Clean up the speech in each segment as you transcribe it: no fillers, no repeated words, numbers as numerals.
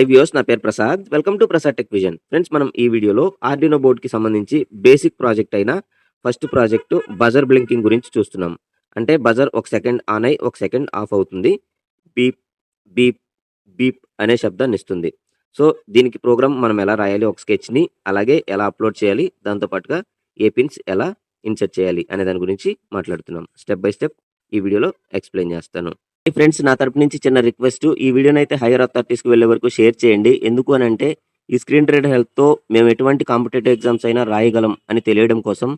High viewers, నా పేరు Prasad. Welcome to Prasad tech vision. Friends, మనం ఈ వీడియోలో ఆర్డినో బోర్డ్‌కి సంబంధించి బేసిక్ ప్రాజెక్ట్ అయిన ఫస్ట్ ప్రాజెక్ట్ బజర్ బ్లింకింగ్ గురించి చూస్తున్నాం. అంటే బజర్ ఒక సెకండ్ ఆన్ అయ్యి, ఒక సెకండ్ ఆఫ్ అవుతుంది. బీప్, బీప్, బీప్ అనే శబ్దాన్ని ఇస్తుంది. సో, దీనికి ప్రోగ్రామ్ మనం ఎలా రాయాలి, ఒక స్కెచ్‌ని అలాగే ఎలా అప్‌లోడ్ చేయాలి, దాంతో పాటుగా ఏ పిన్స్ ఎలా ఇన్సర్ట్ చేయాలి అనే దాని గురించి మాట్లాడుతున్నాం. స్టెప్ బై స్టెప్ ఈ వీడియోలో ఎక్స్‌ప్లెయిన్ చేస్తాను. ఫ్రెండ్స్, నా తరపు నుంచి చిన్న రిక్వెస్ట్, ఈ వీడియోనైతే హైయర్ అథారిటీస్‌కి వెళ్ళే వరకు షేర్ చేయండి. ఎందుకు అనంటే, ఈ స్క్రీన్ రీడర్ హెల్ప్‌తో మేము ఎటువంటి కాంపిటేటివ్ ఎగ్జామ్స్ అయినా రాయగలం అని తెలియడం కోసం,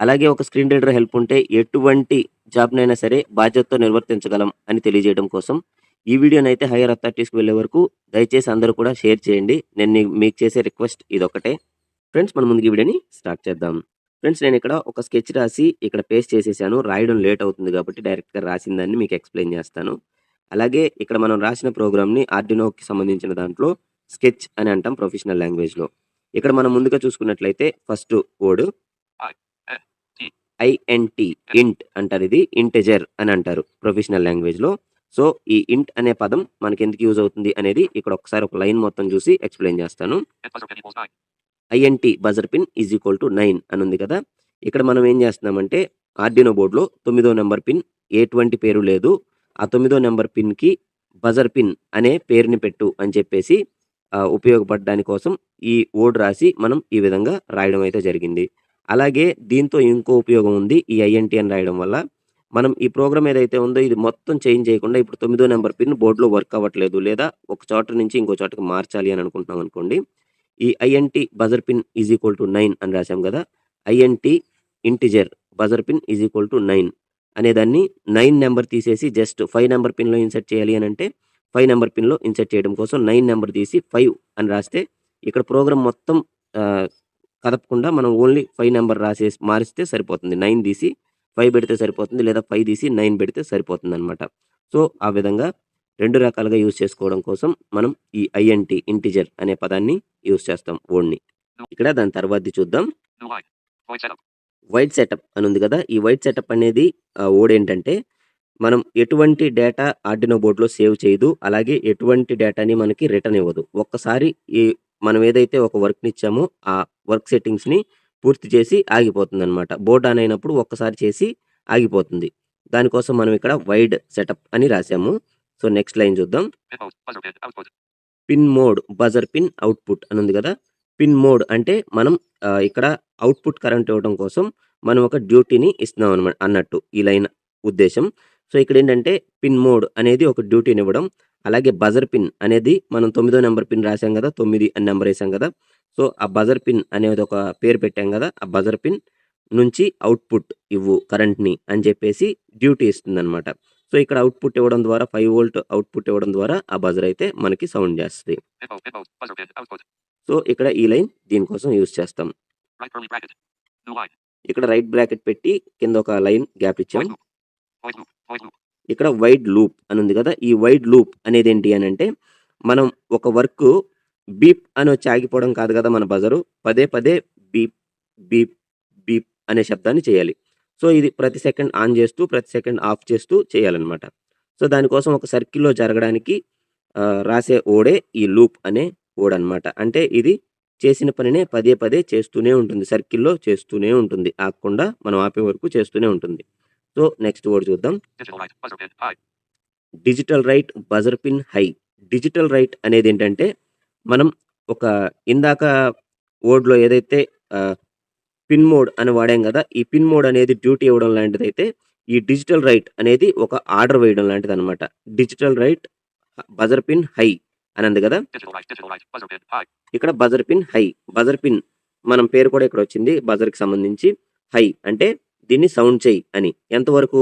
అలాగే ఒక స్క్రీన్ రీడర్ హెల్ప్ ఉంటే ఎటువంటి జాబ్‌నైనా సరే బాధ్యతతో నిర్వర్తించగలం అని తెలియజేయడం కోసం, ఈ వీడియోనైతే హైయర్ అథారిటీస్‌కి వెళ్ళే వరకు దయచేసి అందరూ కూడా షేర్ చేయండి. నేను మీకు చేసే రిక్వెస్ట్ ఇదొక్కటే. ఫ్రెండ్స్, మనం ముందుగా ఈ వీడియోని స్టార్ట్ చేద్దాం. ఫ్రెండ్స్, నేను ఇక్కడ ఒక స్కెచ్ రాసి ఇక్కడ పేస్ట్ చేసేసాను. రాయడం లేట్ అవుతుంది కాబట్టి డైరెక్ట్‌గా రాసిన దాన్ని మీకు ఎక్స్‌ప్లెయిన్ చేస్తాను. అలాగే ఇక్కడ మనం రాసిన ప్రోగ్రామ్‌ని ఆర్డినోకి సంబంధించిన దాంట్లో స్కెచ్ అని అంటాం ప్రొఫెషనల్ లాంగ్వేజ్‌లో. ఇక్కడ మనం ముందుగా చూసుకున్నట్లయితే ఫస్ట్ వర్డ్ ఐఎన్‌టి, ఇంట్ అంటారు. ఇది ఇంటిజర్ అని అంటారు ప్రొఫెషనల్ లాంగ్వేజ్‌లో. సో, ఈ ఇంట్ అనే పదం మనకెందుకు యూజ్ అవుతుంది అనేది ఇక్కడ ఒకసారి ఒక లైన్ మొత్తం చూసి ఎక్స్‌ప్లెయిన్ చేస్తాను. INT buzzer pin is equal to 9 అని ఉంది కదా! ఇక్కడ మనం ఏం చేస్తున్నామంటే, ఆర్డినో బోర్డ్‌లో 9వ నంబర్ పిన్ ఎటువంటి పేరు లేదు. ఆ 9వ నంబర్ పిన్‌కి బజర్ పిన్ అనే పేరుని పెట్టు అని చెప్పేసి ఉపయోగపడడానికి కోసం ఈ వర్డ్ రాసి మనం ఈ విధంగా రాయడం అయితే జరిగింది. అలాగే దీంతో ఇంకో ఉపయోగం ఉంది. ఈ ఐఎన్‌టి అని రాయడం వల్ల మనం ఈ ప్రోగ్రామ్ ఏదైతే ఉందో ఇది మొత్తం చేంజ్ చేయకుండా, ఇప్పుడు 9వ నంబర్ పిన్ బోర్డ్‌లో వర్క్ అవ్వట్లేదు, లేదా ఒక చోట నుంచి ఇంకో చోటకి మార్చాలి అని అనుకుంటున్నాం అనుకోండి. ఈ INT buzzer pin is equal to 9 అని రాసాం కదా! INT integer buzzer pin is equal to 9 అనేదాన్ని 9 నంబర్ తీసేసి జస్ట్ 5 నంబర్ పిన్‌లో ఇన్సర్ట్ చేయాలి అనంటే, 5 నంబర్ పిన్‌లో ఇన్సర్ట్ చేయడం కోసం 9 నంబర్ తీసి 5 అని రాస్తే, ఇక్కడ ప్రోగ్రామ్ మొత్తం ఆహ్, కదపకుండా మనం ఓన్లీ 5 నంబర్ రాసేసి మారిస్తే సరిపోతుంది. 9 తీసి 5 పెడితే సరిపోతుంది. లేదా 5 తీసి 9 పెడితే సరిపోతుందనమాట. సో, ఆ విధంగా 2 రకాలుగా యూజ్ చేసుకోవడం కోసం మనం ఈ ఐఎన్‌టి ఇంటిజర్ అనే పదాన్ని యూజ్ చేస్తాం వర్డ్‌ని. ఇక్కడ దాని తర్వాతది చూద్దాం. వైడ్ సెటప్ అని ఉంది కదా! ఈ వైడ్ సెటప్ అనేది వర్డ్ ఏంటంటే, మనం ఎటువంటి డేటా ఆర్డినో బోర్డ్‌లో సేవ్ చేయదు. అలాగే ఎటువంటి డేటాని మనకి రిటర్న్ ఇవ్వదు. ఒక్కసారి మనం ఏదైతే ఒక వర్క్‌నిచ్చామో ఆ వర్క్ సెట్టింగ్స్‌ని పూర్తి చేసి ఆగిపోతుందనమాట. బోర్డ్ ఆన్ అయినప్పుడు ఒక్కసారి చేసి ఆగిపోతుంది. దానికోసం మనం ఇక్కడ వైడ్ సెటప్ అని రాసాము. సో, నెక్స్ట్ లైన్ చూద్దాం. Pin mode buzzer pin output అని ఉంది కదా! పిన్ మోడ్ అంటే మనం ఇక్కడ అవుట్‌పుట్ కరెంట్ ఇవ్వడం కోసం మనం ఒక డ్యూటీని ఇస్తున్నాం అన్నట్టు ఈ లైన్ ఉద్దేశ్యం. సో, ఇక్కడేంటంటే పిన్ మోడ్ అనేది ఒక డ్యూటీనివ్వడం. అలాగే బజర్ పిన్ అనేది మనం 9వ నంబర్ పిన్ రాసాం కదా! 9 అని నంబర్ ఏసాం కదా! సో, ఆ బజర్ పిన్ అనేది ఒక పేరు పెట్టాం కదా! ఆ బజర్ పిన్ నుంచి అవుట్‌పుట్ ఇవ్వు కరెంట్‌ని అని చెప్పేసి డ్యూటీ ఇస్తుందనమాట. సో, ఇక్కడ అవుట్‌పుట్ ఇవ్వడం ద్వారా 5 వోల్ట్ అవుట్‌పుట్ ఇవ్వడం ద్వారా ఆ బజర్ అయితే మనకి సౌండ్ చేస్తది. సో, ఇక్కడ ఈ లైన్ దీనికోసం యూజ్ చేస్తాం. ఇక్కడ రైట్ బ్రాకెట్ పెట్టి కింద ఒక లైన్ గ్యాప్ ఇచ్చాం. ఇక్కడ వైడ్ లూప్ అని ఉంది కదా! ఈ వైడ్ లూప్ అనేదేంటి అనంటే, మనం ఒక వర్క్ బీప్ అని వచ్చి ఆగిపోవడం కాదు కదా మన బజరు. పదే పదే బీప్, బీప్, బీప్ అనే శబ్దాన్ని చేయాలి. సో, ఇది ప్రతి సెకండ్ ఆన్ చేస్తూ, ప్రతి సెకండ్ ఆఫ్ చేస్తూ చేయాలనమాట. సో, దానికోసం ఒక సర్కిల్‌లో జరగడానికి రాసే ఓడే ఈ లూప్ అనే కోడ్ అనమాట. అంటే ఇది చేసిన పనినే పదే పదే చేస్తూనే ఉంటుంది. సర్కిల్‌లో చేస్తూనే ఉంటుంది. ఆగకుండా మనం ఆపే వరకు చేస్తూనే ఉంటుంది. సో, నెక్స్ట్ వర్డ్ చూద్దాం. Digital write buzzer pin high. Digital write అనేదేంటంటే, మనం ఒక ఇందాక వర్డ్‌లో ఏదైతే పిన్ మోడ్ అని వాడాం గదా! ఈ పిన్ మోడ్ అనేది డ్యూటీ ఇవ్వడం లాంటిదైతే, ఈ డిజిటల్ రైట్ అనేది ఒక ఆర్డర్ వేయడం లాంటిదనమాట. Digital write buzzer pin high అని ఉంది గదా! ఇక్కడ buzzer pin high. Buzzer pin మనం పేరు కూడా ఇక్కడొచ్చింది బజర్‌కి సంబంధించి. హై అంటే దీన్ని సౌండ్ చెయ్యి అని. ఎంతవరకు?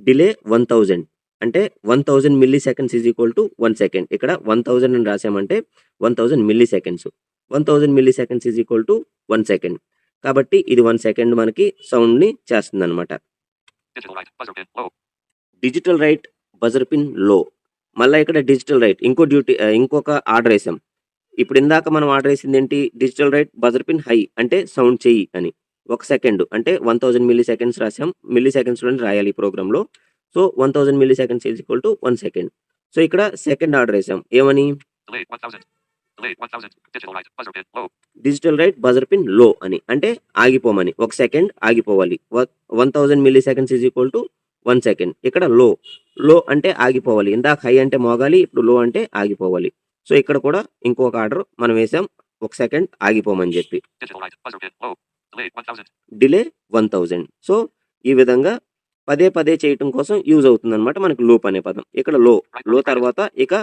డిలే 1000 అంటే 1000 milliseconds is equal to 1 second. ఇక్కడ 1000 అని రాసామంటే 1000 milliseconds. 1000 milliseconds is equal to 1 second. కాబట్టి ఇది 1 సెకండ్ మనకి సౌండ్‌ని చేస్తుందనమాట. Digital write buzzer pin low. మళ్ళా ఇక్కడ డిజిటల్ రైట్ ఇంకొక ఆర్డర్ ఏసాం. ఇప్పుడు ఇందాక మనం ఆర్డర్ ఏసిందేంటి? Digital write buzzer pin high అంటే సౌండ్ చెయ్యి అని. 1 సెకండ్ అంటే 1000 మిల్లీ సెకండ్స్ రాసాం. మిల్లీ సెకండ్స్‌లోనే రాయాలి ఈ ప్రోగ్రామ్‌లో. So, 1000 milliseconds is equal to 1 second. So, ఇక్కడ సెకండ్ ఆర్డర్ ఏసాం. ఏమని? Delay 1000. Delay 1000. Digital right. Buzzer pin. Low. Digital write buzzer pin low అని అంటే ఆగిపోమని, ఒక సెకండ్ ఆగిపోవాలి. 1000 milliseconds is equal to 1 second. ఇక్కడ లో, లో అంటే ఆగిపోవాలి. ఇందాక హై అంటే మోగాలి, ఇప్పుడు లో అంటే ఆగిపోవాలి. సో ఇక్కడ కూడా ఇంకొక ఆర్డర్ మనం వేసాం, ఒక సెకండ్ ఆగిపోమని చెప్పి. Digital right. Buzzer pin. Low. Delay 1000. Delay 1000. So ఈ విధంగా పదే పదే చేయటం కోసం యూజ్ అవుతుంది అనమాట మనకి లూప్ అనే పదం. ఇక్కడ లో, లో తర్వాత ఇక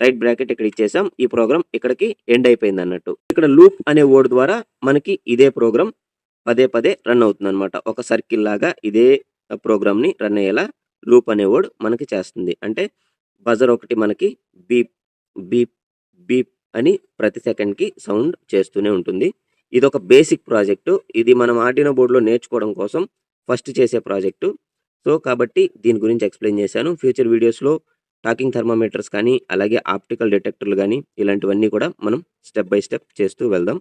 రైట్ బ్రాకెట్ ఇక్కడ ఇచ్చేసాం. ఈ ప్రోగ్రామ్ ఇక్కడికి ఎండ్ అయిపోయింది అన్నట్టు. ఇక్కడ లూప్ అనే వర్డ్ ద్వారా మనకి ఇదే ప్రోగ్రామ్ పదే పదే రన్ అవుతుంది అనమాట. ఒక సర్కిల్ లాగా ఇదే ప్రోగ్రామ్ ని రన్ అయ్యేలా లూప్ అనే వర్డ్ మనకి చేస్తుంది. అంటే బజర్ ఒకటి మనకి బీప్ బీప్ బీప్ అని ప్రతి సెకండ్ కి సౌండ్ చేస్తూనే ఉంటుంది. ఇది ఒక బేసిక్ ప్రాజెక్టు. ఇది మనం ఆర్డినో బోర్డులో నేర్చుకోవడం కోసం ఫస్ట్ చేసే ప్రాజెక్టు. సో కాబట్టి దీని గురించి ఎక్స్ప్లెయిన్ చేశాను. ఫ్యూచర్ వీడియోస్లో టాకింగ్ థర్మామీటర్స్ కానీ, అలాగే ఆప్టికల్ డిటెక్టర్లు కానీ, ఇలాంటివన్నీ కూడా మనం స్టెప్ బై స్టెప్ చేస్తూ వెళ్దాం.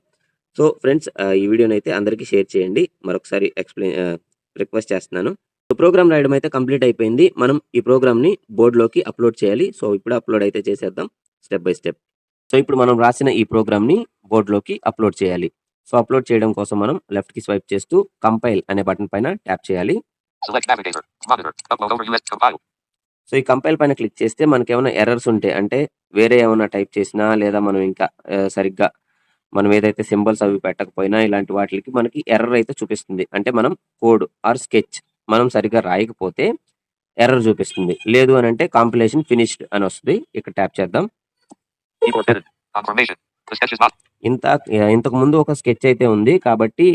సో ఫ్రెండ్స్, ఈ వీడియోని అయితే అందరికీ షేర్ చేయండి. మరొకసారి రిక్వెస్ట్ చేస్తున్నాను. ప్రోగ్రామ్ రాయడం అయితే కంప్లీట్ అయిపోయింది. మనం ఈ ప్రోగ్రామ్ని బోర్డులోకి అప్లోడ్ చేయాలి. సో ఇప్పుడు అప్లోడ్ అయితే చేసేద్దాం స్టెప్ బై స్టెప్. సో ఇప్పుడు మనం రాసిన ఈ ప్రోగ్రామ్ని బోర్డులోకి అప్లోడ్ చేయాలి. సో అప్లోడ్ చేయడం కోసం మనం లెఫ్ట్కి స్వైప్ చేస్తూ కంపైల్ అనే బటన్ పైన ట్యాప్ చేయాలి. Select navigator. Monitor. Upload over US. Compile. So ఈ కంపైల్ పైన క్లిక్ చేస్తే మనకి ఏమైనా ఎర్రర్స్ ఉంటే, అంటే వేరే ఏమైనా టైప్ చేసినా, లేదా మనం ఇంకా సరిగ్గా మనం ఏదైతే సింబల్స్ అవి పెట్టకపోయినా, ఇలాంటి వాటికి మనకి ఎర్రర్ అయితే చూపిస్తుంది. అంటే మనం కోడ్ ఆర్ స్కెచ్ మనం సరిగ్గా రాయకపోతే ఎర్రర్ చూపిస్తుంది. లేదు అని అంటే కాంపిలేషన్ ఫినిష్డ్ అని వస్తుంది. ఇక్కడ ట్యాప్ చేద్దాం. Keyboard hidden. Confirmation. The sketch is not. ఇంతకు ముందు ఒక స్కెచ్ అయితే ఉంది కాబట్టి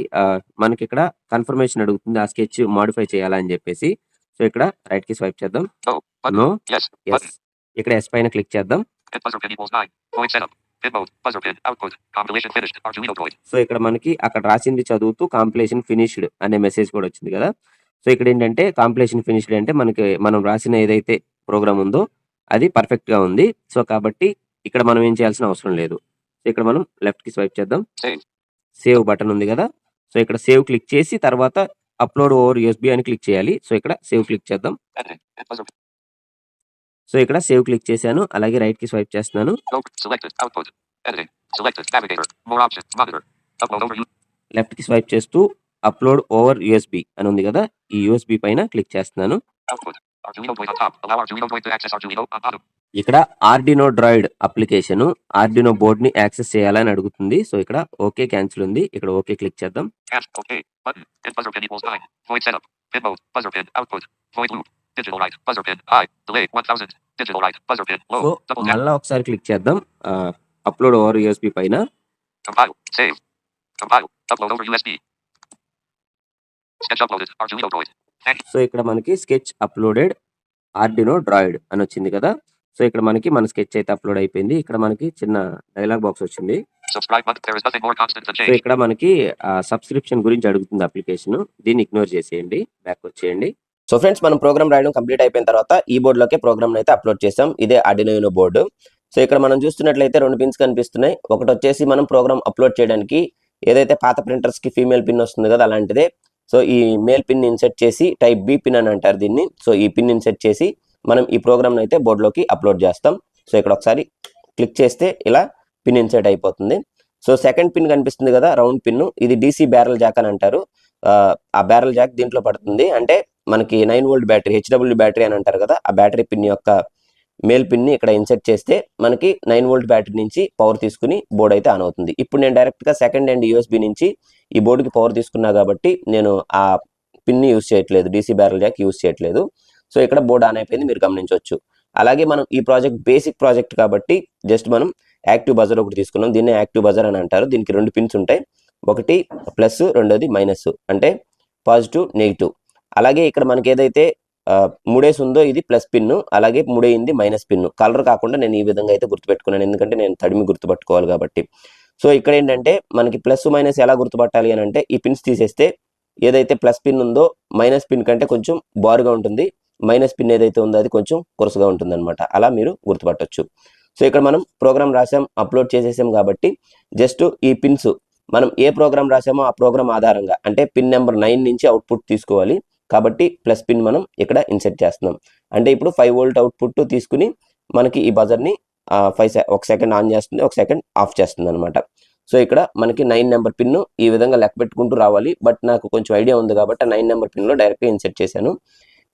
మనకి ఇక్కడ కన్ఫర్మేషన్ అడుగుతుంది ఆ స్కెచ్ మాడిఫై చేయాలని చెప్పేసి. సో ఇక్కడ రైట్ కి స్వైప్ చేద్దాం. No. Button. No, Yes. Yes. Button. ఇక్కడ ఎస్ పైన క్లిక్ చేద్దాం. Hit buzzer pin equals 9. Void setup. Pin mode. Buzzer pin. Output. Compilation finished. Arduino Droid. So ఇక్కడ మనకి అక్కడ రాసింది చదువుతూ కాంపిలేషన్ ఫినిష్డ్ అనే మెసేజ్ కూడా వచ్చింది కదా. సో ఇక్కడ ఏంటంటే కాంపిలేషన్ ఫినిష్డ్ అంటే మనకి మనం రాసిన ఏదైతే ప్రోగ్రామ్ ఉందో అది పర్ఫెక్ట్ గా ఉంది. సో కాబట్టి ఇక్కడ మనం ఏం చేయాల్సిన అవసరం లేదు. సో ఇక్కడ మనం లెఫ్ట్ కి స్వైప్ చేద్దాం. Save. సేవ్ బటన్ ఉంది కదా. సో ఇక్కడ సేవ్ క్లిక్ చేసి తర్వాత అప్లోడ్ ఓవర్ యూఎస్బీ అని క్లిక్ చేయాలి. సో ఇక్కడ సేవ్ క్లిక్ చేద్దాం. Editing. Hit buzzer. సో ఇక్కడ సేవ్ క్లిక్ చేశాను. అలాగే రైట్ కి స్వైప్ చేస్తున్నాను. No. Selected. Output. Editing. Selected. Navigator. More options. Monitor. Upload over US. Left కి స్వైప్ చేస్తూ అప్లోడ్ ఓవర్ యూఎస్బీ అని ఉంది కదా. ఈ యూఎస్బీ పైన క్లిక్ చేస్తున్నాను. Output. Arduino Droid on top. Allow Arduino Droid to access Arduino on bottom. ఇక్కడ Arduino droid application Arduino board ని యాక్సెస్ చేయాలని అడుగుతుంది. సో ఇక్కడ ఓకే క్యాన్సిల్ ఉంది. ఇక్కడ ఓకే క్లిక్ చేద్దాం. Cancel. OK. Button. Hit buzzer pin equals 9. Void setup. Pin mode. Buzzer pin. Output. Void loop. Digital right. Buzzer pin. High. Delay 1000. Digital right. Buzzer pin. So Low. Double tap. మళ్ళా ఒకసారి click చేద్దాం. Upload over USB పైన. Compile. Save. Compile. Upload over USB. Sketch uploaded. Arduino Droid. Thank you. So ఇక్కడ మనకి sketch uploaded Arduino droid అని వచ్చింది కదా. So ఇక్కడ మనకి మన స్కెచ్ అయితే అప్లోడ్ అయిపోయింది. ఇక్కడ మనకి చిన్న డైలాగ్ బాక్స్ వచ్చింది. Subscribe button. There is nothing more constant than so change. ఇక్కడ మనకి సబ్స్క్రిప్షన్ గురించి అడుగుతుంది అప్లికేషన్. దీన్ని ఇగ్నోర్ చేసేయండి, బ్యాక్ వచ్చేయండి. సో ఫ్రెండ్స్, మనం ప్రోగ్రామ్ రాయడం కంప్లీట్ అయిపోయిన తర్వాత ఈ బోర్డులోకి ప్రోగ్రామ్ అయితే అప్లోడ్ చేసాం. ఇదే ఆర్డినో బోర్డు. సో ఇక్కడ మనం చూస్తున్నట్లయితే 2 పిన్స్ కనిపిస్తున్నాయి. ఒకటి వచ్చేసి మనం ప్రోగ్రామ్ అప్లోడ్ చేయడానికి ఏదైతే పాత ప్రింటర్స్ కి ఫీమేల్ పిన్ వస్తుంది కదా, అలాంటిదే. సో ఈ మేల్ పిన్ ఇన్సెట్ చేసి టైప్ బి పిన్ అని అంటారు దీన్ని. సో ఈ పిన్ ఇన్సెట్ చేసి మనం ఈ ప్రోగ్రామ్ అయితే బోర్డులోకి అప్లోడ్ చేస్తాం. సో ఇక్కడ ఒకసారి క్లిక్ చేస్తే ఇలా పిన్ ఇన్సెట్ అయిపోతుంది. సో సెకండ్ పిన్ కనిపిస్తుంది కదా, రౌండ్ పిన్. ఇది DC బ్యారల్ జాక్ అని అంటారు. ఆ బ్యారల్ జాక్ దీంట్లో పడుతుంది. అంటే మనకి 9 వోల్ట్ బ్యాటరీ, HW బ్యాటరీ అని అంటారు కదా, ఆ బ్యాటరీ పిన్ యొక్క మేల్ పిన్ని ఇక్కడ ఇన్సెట్ చేస్తే మనకి 9 వోల్ట్ బ్యాటరీ నుంచి పవర్ తీసుకుని బోర్డు అయితే ఆన్ అవుతుంది. ఇప్పుడు నేను డైరెక్ట్గా సెకండ్ హ్యాండ్ USB నుంచి ఈ బోర్డుకి పవర్ తీసుకున్నా కాబట్టి నేను ఆ పిన్ని యూజ్ చేయట్లేదు, DC బ్యారల్ జాక్ యూజ్ చేయట్లేదు. సో ఇక్కడ బోర్డు ఆన్ అయిపోయింది, మీరు గమనించవచ్చు. అలాగే మనం ఈ ప్రాజెక్ట్ బేసిక్ ప్రాజెక్ట్ కాబట్టి జస్ట్ మనం యాక్టివ్ బజర్ ఒకటి తీసుకున్నాం. దీన్ని యాక్టివ్ బజర్ అని అంటారు. దీనికి 2 పిన్స్ ఉంటాయి. ఒకటి ప్లస్, రెండోది మైనస్, అంటే పాజిటివ్ నెగిటివ్. అలాగే ఇక్కడ మనకి ఏదైతే 3 ఉందో ఇది ప్లస్ పిన్, అలాగే 3 మైనస్ పిన్. కలర్ కాకుండా నేను ఈ విధంగా అయితే గుర్తుపెట్టుకున్నాను, ఎందుకంటే నేను తడిమి గుర్తుపట్టుకోవాలి కాబట్టి. సో ఇక్కడ ఏంటంటే మనకి ప్లస్ మైనస్ ఎలా గుర్తుపట్టాలి అని అంటే, ఈ పిన్స్ తీసేస్తే ఏదైతే ప్లస్ పిన్ ఉందో మైనస్ పిన్ కంటే కొంచెం బారుగా ఉంటుంది, మైనస్ పిన్ ఏదైతే ఉందో అది కొంచెం కొరసుగా ఉంటుంది అనమాట. అలా మీరు గుర్తుపట్టవచ్చు. సో ఇక్కడ మనం ప్రోగ్రామ్ రాసాం, అప్లోడ్ చేసేసాం కాబట్టి జస్ట్ ఈ పిన్స్ మనం ఏ ప్రోగ్రామ్ రాసామో ఆ ప్రోగ్రామ్ ఆధారంగా, అంటే పిన్ నెంబర్ 9 నుంచి అవుట్పుట్ తీసుకోవాలి కాబట్టి ప్లస్ పిన్ మనం ఇక్కడ ఇన్సెట్ చేస్తున్నాం. అంటే ఇప్పుడు 5 వోల్ట్ అవుట్పుట్ తీసుకుని మనకి ఈ బజర్ని ఒక సెకండ్ ఆన్ చేస్తుంది, ఒక సెకండ్ ఆఫ్ చేస్తుంది అనమాట. సో ఇక్కడ మనకి 9 నెంబర్ పిన్ ఈ విధంగా లెక్క పెట్టుకుంటూ రావాలి. బట్ నాకు కొంచెం ఐడియా ఉంది కాబట్టి 9 నెంబర్ పిన్లో డైరెక్ట్గా ఇన్సెట్ చేశాను.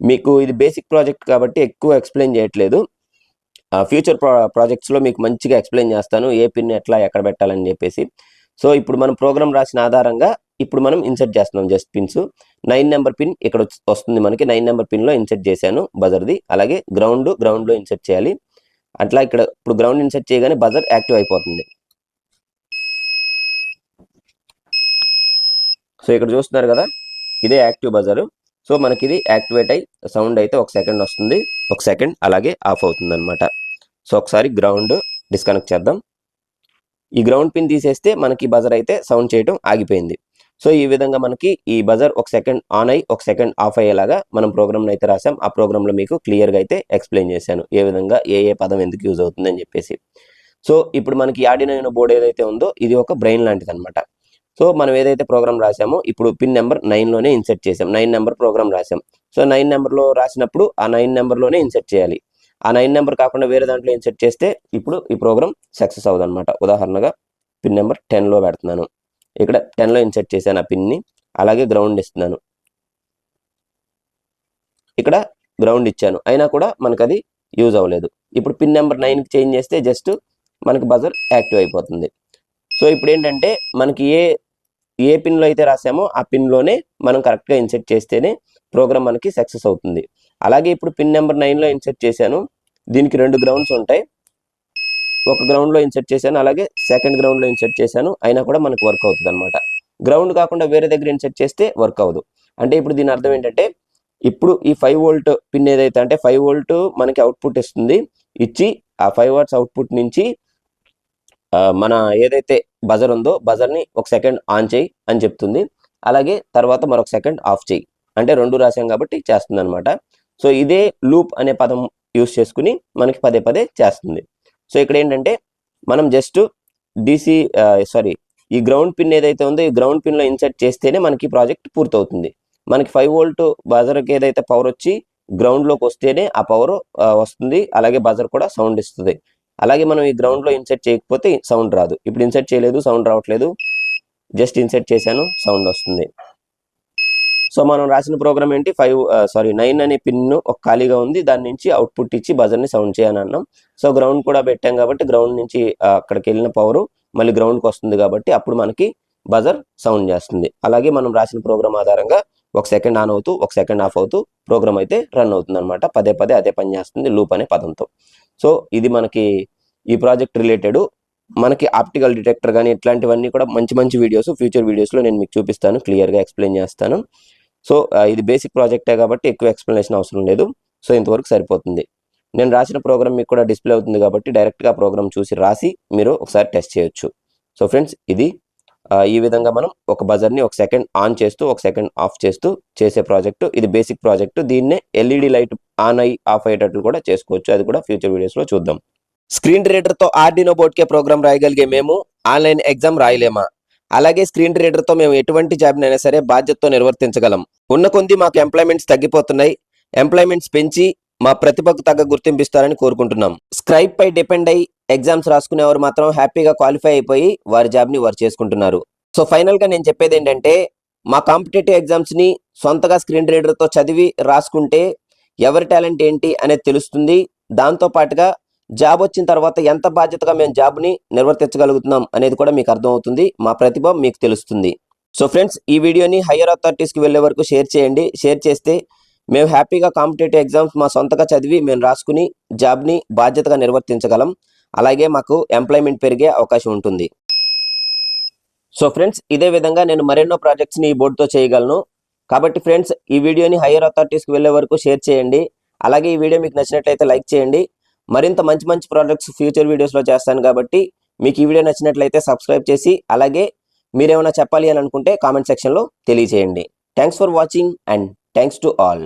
మీకు ఇది బేసిక్ ప్రాజెక్ట్ కాబట్టి ఎక్కువ ఎక్స్ప్లెయిన్ చేయట్లేదు. ఫ్యూచర్ ప్రాజెక్ట్స్లో మీకు మంచిగా ఎక్స్ప్లెయిన్ చేస్తాను ఏ పిన్ ఎట్లా ఎక్కడ పెట్టాలని చెప్పేసి. సో ఇప్పుడు మనం ప్రోగ్రామ్ రాసిన ఆధారంగా ఇప్పుడు మనం ఇన్సెట్ చేస్తున్నాం జస్ట్ పిన్స్. 9 నెంబర్ పిన్ ఇక్కడ వస్తుంది మనకి. 9 నెంబర్ పిన్లో ఇన్సెట్ చేశాను బజర్ది. అలాగే గ్రౌండ్లో ఇన్సెట్ చేయాలి. అట్లా ఇక్కడ ఇప్పుడు గ్రౌండ్ ఇన్సెట్ చేయగానే బజర్ యాక్టివ్ అయిపోతుంది. సో ఇక్కడ చూస్తున్నారు కదా, ఇదే యాక్టివ్ బజర్. సో మనకి ఇది యాక్టివేట్ అయ్యి సౌండ్ అయితే ఒక సెకండ్ వస్తుంది, ఒక సెకండ్ అలాగే ఆఫ్ అవుతుంది అనమాట. సో ఒకసారి గ్రౌండ్ డిస్కనెక్ట్ చేద్దాం. ఈ గ్రౌండ్ పిన్ తీసేస్తే మనకి బజర్ అయితే సౌండ్ చేయడం ఆగిపోయింది. సో ఈ విధంగా మనకి ఈ బజర్ ఒక సెకండ్ ఆన్ అయ్యి ఒక సెకండ్ ఆఫ్ అయ్యేలాగా మనం ప్రోగ్రామ్ని అయితే రాసాం. ఆ ప్రోగ్రాంలో మీకు క్లియర్గా అయితే ఎక్స్ప్లెయిన్ చేశాను ఏ విధంగా ఏ పదం ఎందుకు యూజ్ అవుతుంది అని చెప్పేసి. సో ఇప్పుడు మనకి ఆర్డినో బోర్డ్ ఏదైతే ఉందో ఇది ఒక బ్రెయిన్ లాంటిది అనమాట. సో మనం ఏదైతే ప్రోగ్రామ్ రాసామో ఇప్పుడు పిన్ నెంబర్ 9లోనే ఇన్సెట్ చేసాం. 9 నెంబర్ ప్రోగ్రామ్ రాసాం. సో 9 నెంబర్లో రాసినప్పుడు ఆ 9 నెంబర్లోనే ఇన్సెట్ చేయాలి. ఆ 9 నెంబర్ కాకుండా వేరే దాంట్లో ఇన్సెట్ చేస్తే ఇప్పుడు ఈ ప్రోగ్రామ్ సక్సెస్ అవుతుంది అనమాట. ఉదాహరణగా పిన్ నెంబర్ 10లో పెడుతున్నాను. ఇక్కడ 10లో ఇన్సెట్ చేశాను ఆ పిన్ని. అలాగే గ్రౌండ్ ఇస్తున్నాను. ఇక్కడ గ్రౌండ్ ఇచ్చాను, అయినా కూడా మనకు అది యూజ్ అవ్వలేదు. ఇప్పుడు పిన్ నెంబర్ 9కి చేంజ్ చేస్తే జస్ట్ మనకి బజర్ యాక్టివ్ అయిపోతుంది. సో ఇప్పుడు ఏంటంటే మనకి ఏ పిన్లో అయితే రాసామో ఆ పిన్లోనే మనం కరెక్ట్గా ఇన్సెట్ చేస్తేనే ప్రోగ్రామ్ మనకి సక్సెస్ అవుతుంది. అలాగే ఇప్పుడు పిన్ నెంబర్ 9లో ఇన్సెట్ చేశాను. దీనికి 2 గ్రౌండ్స్ ఉంటాయి. ఒక గ్రౌండ్లో ఇన్సెట్ చేశాను, అలాగే సెకండ్ గ్రౌండ్లో ఇన్సెట్ చేశాను, అయినా కూడా మనకు వర్క్ అవుతుంది అనమాట. గ్రౌండ్ కాకుండా వేరే దగ్గర ఇన్సెట్ చేస్తే వర్క్ అవ్వదు. అంటే ఇప్పుడు దీని అర్థం ఏంటంటే ఇప్పుడు ఈ 5 వోల్ట్ పిన్ ఏదైతే అంటే 5 వోల్ట్ మనకి అవుట్పుట్ ఇస్తుంది. ఇచ్చి ఆ 5 వాట్స్ అవుట్పుట్ నుంచి మన ఏదైతే బజర్ ఉందో బజర్ని ఒక సెకండ్ ఆన్ చేయి అని చెప్తుంది. అలాగే తర్వాత మరొక సెకండ్ ఆఫ్ చేయి అంటే 2 రాసాం కాబట్టి చేస్తుంది అనమాట. సో ఇదే లూప్ అనే పదం యూస్ చేసుకుని మనకి పదే చేస్తుంది. సో ఇక్కడ ఏంటంటే మనం జస్ట్ ఈ గ్రౌండ్ పిన్ ఏదైతే ఉందో ఈ గ్రౌండ్ పిన్లో ఇన్సెట్ చేస్తేనే మనకి ప్రాజెక్ట్ పూర్తవుతుంది. మనకి 5 వోల్ట్ బజర్కి ఏదైతే పవర్ వచ్చి గ్రౌండ్లోకి వస్తేనే ఆ పవర్ వస్తుంది. అలాగే బజర్ కూడా సౌండ్ ఇస్తుంది. అలాగే మనం ఈ గ్రౌండ్లో ఇన్సెట్ చేయకపోతే సౌండ్ రాదు. ఇప్పుడు ఇన్సెట్ చేయలేదు, సౌండ్ రావట్లేదు. జస్ట్ ఇన్సెట్ చేశాను, సౌండ్ వస్తుంది. సో మనం రాసిన ప్రోగ్రామ్ ఏంటి 9 అనే పిన్ ఒక ఖాళీగా ఉంది. దాని నుంచి అవుట్పుట్ ఇచ్చి బజర్ని సౌండ్ చేయని అన్నాం. సో గ్రౌండ్ కూడా పెట్టాం కాబట్టి గ్రౌండ్ నుంచి అక్కడికి వెళ్ళిన పవర్ మళ్ళీ గ్రౌండ్కి వస్తుంది కాబట్టి అప్పుడు మనకి బజర్ సౌండ్ చేస్తుంది. అలాగే మనం రాసిన ప్రోగ్రామ్ ఆధారంగా ఒక సెకండ్ ఆన్ అవుతూ ఒక సెకండ్ ఆఫ్ అవుతూ ప్రోగ్రామ్ అయితే రన్ అవుతుంది అనమాట. పదే అదే పని చేస్తుంది లూప్ అనే పదంతో. సో ఇది మనకి ఈ ప్రాజెక్ట్ రిలేటెడ్. మనకి ఆప్టికల్ డిటెక్టర్ కానీ ఇట్లాంటివన్నీ కూడా మంచి వీడియోస్ ఫ్యూచర్ వీడియోస్లో నేను మీకు చూపిస్తాను, క్లియర్గా ఎక్స్ప్లెయిన్ చేస్తాను. సో ఇది బేసిక్ ప్రాజెక్టే కాబట్టి ఎక్కువ ఎక్స్ప్లెనేషన్ అవసరం లేదు. సో ఇంతవరకు సరిపోతుంది. నేను రాసిన ప్రోగ్రామ్ మీకు కూడా డిస్ప్లే అవుతుంది కాబట్టి డైరెక్ట్గా ప్రోగ్రామ్ చూసి రాసి మీరు ఒకసారి టెస్ట్ చేయొచ్చు. సో ఫ్రెండ్స్ ఇది ఈ విధంగా మనం ఒక బజర్ని ఒక సెకండ్ ఆన్ చేస్తూ ఒక సెకండ్ ఆఫ్ చేస్తూ చేసే ప్రాజెక్టు. ఇది బేసిక్ ప్రాజెక్టు. దీన్నే ఎల్ఈడి లైట్ ఆన్ అయ్యి ఆఫ్ అయ్యేటట్లు కూడా చేసుకోవచ్చు. అది కూడా ఫ్యూచర్ వీడియోస్లో చూద్దాం. స్క్రీన్ రీడర్తో ఆర్డినో బోర్డ్కే ప్రోగ్రామ్ రాయగలిగే మేము ఆన్లైన్ ఎగ్జామ్ రాయలేమా? అలాగే స్క్రీన్ రీడర్తో మేము ఎటువంటి జాబ్నైనా సరే బాధ్యతతో నిర్వర్తించగలం. ఉన్న కొద్ది మాకు ఎంప్లాయ్మెంట్స్ తగ్గిపోతున్నాయి. ఎంప్లాయ్మెంట్స్ పెంచి మా ప్రతిభకు తగ్గ గుర్తింపిస్తారని కోరుకుంటున్నాం. స్క్రైబ్ పై డిపెండ్ అయ్యి ఎగ్జామ్స్ రాసుకునేవారు మాత్రం హ్యాపీగా క్వాలిఫై అయిపోయి వారి జాబ్ని వారు చేసుకుంటున్నారు. సో ఫైనల్గా నేను చెప్పేది ఏంటంటే మా కాంపిటేటివ్ ఎగ్జామ్స్ని సొంతగా స్క్రీన్ రీడర్తో చదివి రాసుకుంటే ఎవరి టాలెంట్ ఏంటి అనేది తెలుస్తుంది. దాంతోపాటుగా జాబ్ వచ్చిన తర్వాత ఎంత బాధ్యతగా మేము జాబ్ని నిర్వర్తించగలుగుతున్నాం అనేది కూడా మీకు అర్థమవుతుంది. మా ప్రతిభ మీకు తెలుస్తుంది. సో ఫ్రెండ్స్ ఈ వీడియోని హయ్యర్ అథారిటీస్కి వెళ్ళే వరకు షేర్ చేయండి. షేర్ చేస్తే మేము హ్యాపీగా కాంపిటేటివ్ ఎగ్జామ్స్ మా సొంతగా చదివి మేము రాసుకుని జాబ్ని బాధ్యతగా నిర్వర్తించగలం. అలాగే మాకు ఎంప్లాయ్మెంట్ పెరిగే అవకాశం ఉంటుంది. సో ఫ్రెండ్స్ ఇదే విధంగా నేను మరెన్నో ప్రాజెక్ట్స్ని ఈ బోర్డుతో చేయగలను. కాబట్టి ఫ్రెండ్స్ ఈ వీడియోని హయ్యర్ అథారిటీస్కి వెళ్ళే వరకు షేర్ చేయండి. అలాగే ఈ వీడియో మీకు నచ్చినట్లయితే లైక్ చేయండి. మరింత మంచి ప్రాజెక్ట్స్ ఫ్యూచర్ వీడియోస్లో చేస్తాను కాబట్టి మీకు ఈ వీడియో నచ్చినట్లయితే సబ్స్క్రైబ్ చేసి అలాగే మీరేమైనా చెప్పాలి అని అనుకుంటే కామెంట్ సెక్షన్లో తెలియజేయండి. Thanks for watching and thanks to all.